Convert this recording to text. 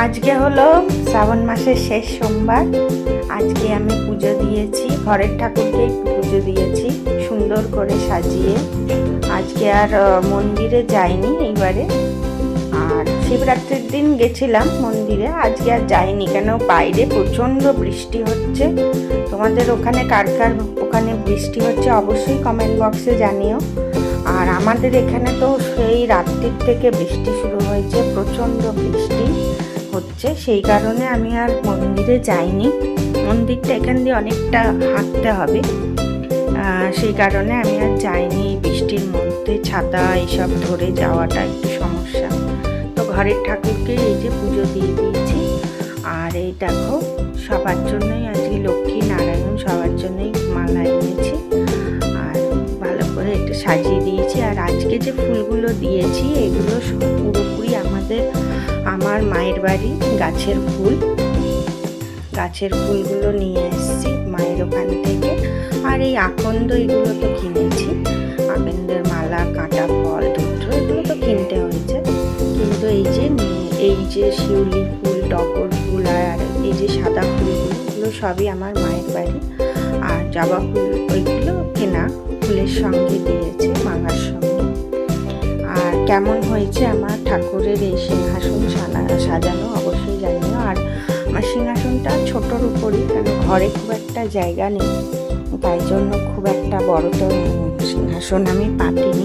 আজকে হলো শ্রাবণ মাসের শেষ সোমবার। আজকে আমি পুজো দিয়েছি, ঘরের ঠাকুরকে একটু পুজো দিয়েছি সুন্দর করে সাজিয়ে। আজকে আর মন্দিরে যাইনি এইবারে, আর শিবরাত্রির দিন গেছিলাম মন্দিরে, আজকে আর যাইনি। কেন বাইরে প্রচণ্ড বৃষ্টি হচ্ছে। তোমাদের ওখানে কার কার ওখানে বৃষ্টি হচ্ছে অবশ্যই কমেন্ট বক্সে জানিও। আর আমাদের এখানে তো সেই রাত্রির থেকে বৃষ্টি শুরু হয়েছে, প্রচণ্ড বৃষ্টি হচ্ছে, সেই কারণে আমি আর মন্দিরে যাইনি। মন্দিরটা এখান দিয়ে অনেকটা হাঁটতে হবে, সেই কারণে আমি আর যাইনি। বৃষ্টির মধ্যে ছাতা এইসব ধরে যাওয়াটা একটু সমস্যা। তো ঘরের ঠাকুরকে এই যে পুজো দিয়ে দিয়েছি। আর এই দেখো সবার জন্যই আজকে লক্ষ্মী নারায়ণ সবার জন্যই মালা এনেছি, আর ভালো করে একটু সাজিয়ে দিয়েছি। আর আজকে যে ফুলগুলো দিয়েছি এগুলো পুরোপুরি আমার মায়ের বাড়ি গাছের ফুলগুলো নিয়ে এসেছি মায়ের ওখান থেকে। আর এই আকন্দ এগুলো তো কিনেছি, আকন্দের মালা, কাঁটা ফল, ধূত্র এগুলো তো কিনতে হয়েছে। কিন্তু এই যে শিউলি ফুল, টগর ফুল আর এই যে সাদা ফুলগুলো, এগুলো সবই আমার মায়ের বাড়ি। আর জবা ফুল ওইগুলো কেনা, ফুলের সঙ্গে দিয়েছে মালার সঙ্গে। আর কেমন হয়েছে আমার ঠাকুরের এই সিংহাসন সাজানো অবশ্যই জানিও। আর আমার সিংহাসনটা ছোটোর উপরই, কেন ঘরে খুব একটা জায়গা নেই, তাই জন্য খুব একটা বড় তো সিংহাসন আমি পাতিনি।